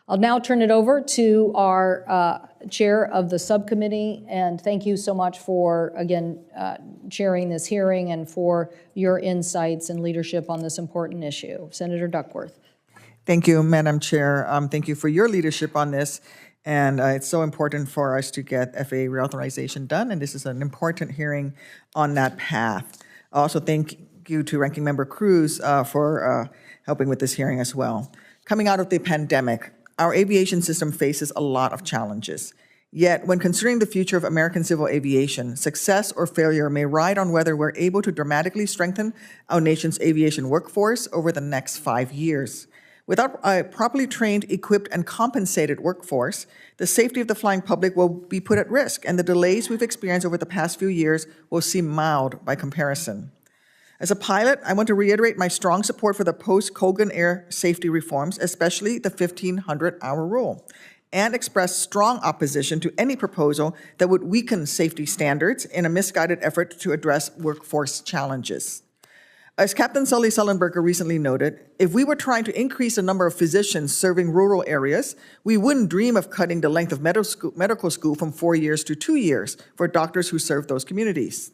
I'll now turn it over to our chair of the subcommittee, and thank you so much for, again, chairing this hearing and for your insights and leadership on this important issue. Senator Duckworth. Thank you, Madam Chair. Thank you for your leadership on this. And it's so important for us to get FAA reauthorization done, and this is an important hearing on that path. Also, thank you to Ranking Member Cruz for helping with this hearing as well. Coming out of the pandemic, our aviation system faces a lot of challenges. Yet, when considering the future of American civil aviation, success or failure may ride on whether we're able to dramatically strengthen our nation's aviation workforce over the next 5 years. Without a properly trained, equipped, and compensated workforce, the safety of the flying public will be put at risk, and the delays we've experienced over the past few years will seem mild by comparison. As a pilot, I want to reiterate my strong support for the post-Colgan air safety reforms, especially the 1,500-hour rule, and express strong opposition to any proposal that would weaken safety standards in a misguided effort to address workforce challenges. As Captain Sully Sullenberger recently noted, if we were trying to increase the number of physicians serving rural areas, we wouldn't dream of cutting the length of medical school from 4 years to 2 years for doctors who serve those communities.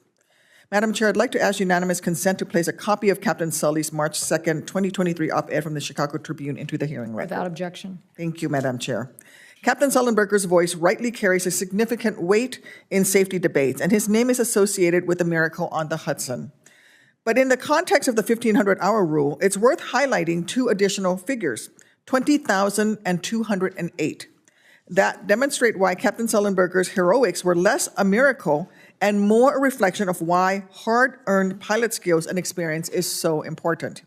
Madam Chair, I'd like to ask unanimous consent to place a copy of Captain Sully's March 2nd, 2023 op-ed from the Chicago Tribune into the hearing record. Without objection. Thank you, Madam Chair. Captain Sullenberger's voice rightly carries a significant weight in safety debates, and his name is associated with the miracle on the Hudson. But in the context of the 1,500-hour rule, it's worth highlighting two additional figures, 20,000 and 208, that demonstrate why Captain Sullenberger's heroics were less a miracle and more a reflection of why hard-earned pilot skills and experience is so important.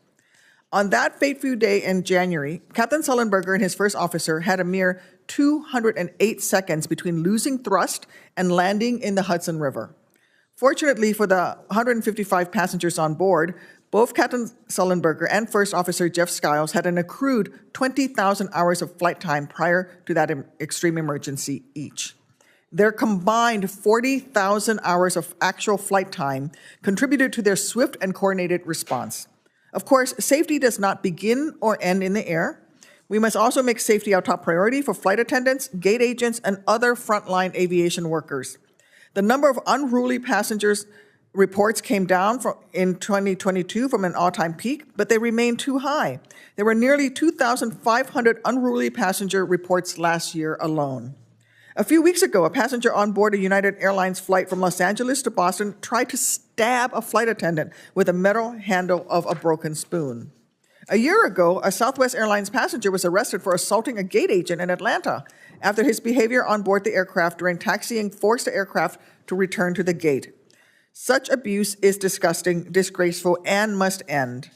On that fateful day in January, Captain Sullenberger and his first officer had a mere 208 seconds between losing thrust and landing in the Hudson River. Fortunately for the 155 passengers on board, both Captain Sullenberger and First Officer Jeff Skiles had an accrued 20,000 hours of flight time prior to that extreme emergency each. Their combined 40,000 hours of actual flight time contributed to their swift and coordinated response. Of course, safety does not begin or end in the air. We must also make safety our top priority for flight attendants, gate agents, and other frontline aviation workers. The number of unruly passengers reports came down in 2022 from an all-time peak, but they remain too high. There were nearly 2,500 unruly passenger reports last year alone. A few weeks ago, a passenger on board a United Airlines flight from Los Angeles to Boston tried to stab a flight attendant with a metal handle of a broken spoon. A year ago, a Southwest Airlines passenger was arrested for assaulting a gate agent in Atlanta after his behavior on board the aircraft during taxiing forced the aircraft to return to the gate. Such abuse is disgusting, disgraceful, and must end.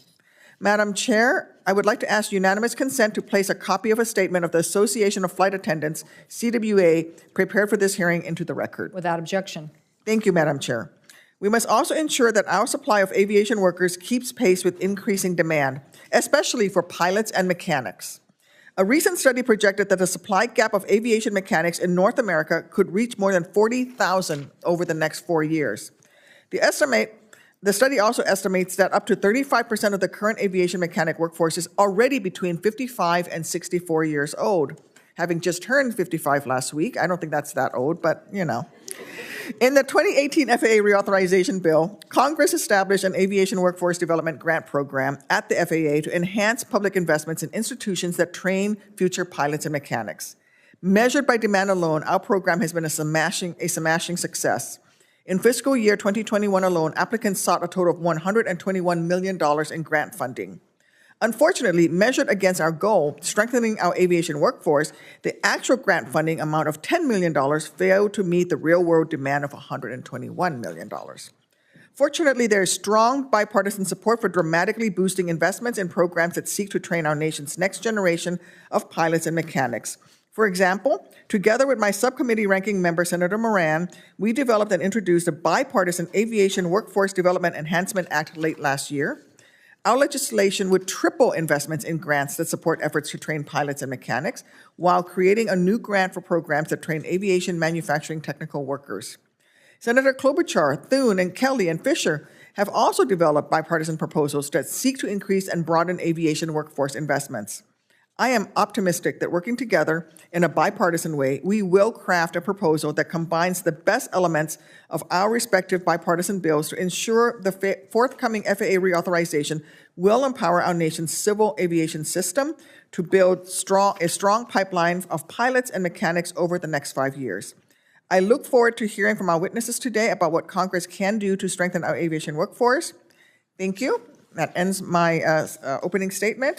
Madam Chair, I would like to ask unanimous consent to place a copy of a statement of the Association of Flight Attendants, CWA, prepared for this hearing into the record. Without objection. Thank you, Madam Chair. We must also ensure that our supply of aviation workers keeps pace with increasing demand, especially for pilots and mechanics. A recent study projected that the supply gap of aviation mechanics in North America could reach more than 40,000 over the next 4 years. The study also estimates that up to 35% of the current aviation mechanic workforce is already between 55 and 64 years old. Having just turned 55 last week, I don't think that's that old, but you know. In the 2018 FAA reauthorization bill, Congress established an aviation workforce development grant program at the FAA to enhance public investments in institutions that train future pilots and mechanics. Measured by demand alone, our program has been a smashing success. In fiscal year 2021 alone, applicants sought a total of $121 million in grant funding. Unfortunately, measured against our goal, strengthening our aviation workforce, the actual grant funding amount of $10 million failed to meet the real-world demand of $121 million. Fortunately, there is strong bipartisan support for dramatically boosting investments in programs that seek to train our nation's next generation of pilots and mechanics. For example, together with my subcommittee ranking member, Senator Moran, we developed and introduced a bipartisan Aviation Workforce Development Enhancement Act late last year. Our legislation would triple investments in grants that support efforts to train pilots and mechanics, while creating a new grant for programs that train aviation manufacturing technical workers. Senator Klobuchar, Thune, and Kelly and Fisher have also developed bipartisan proposals that seek to increase and broaden aviation workforce investments. I am optimistic that working together in a bipartisan way, we will craft a proposal that combines the best elements of our respective bipartisan bills to ensure the forthcoming FAA reauthorization will empower our nation's civil aviation system to build a strong pipeline of pilots and mechanics over the next 5 years. I look forward to hearing from our witnesses today about what Congress can do to strengthen our aviation workforce. Thank you. That ends my opening statement.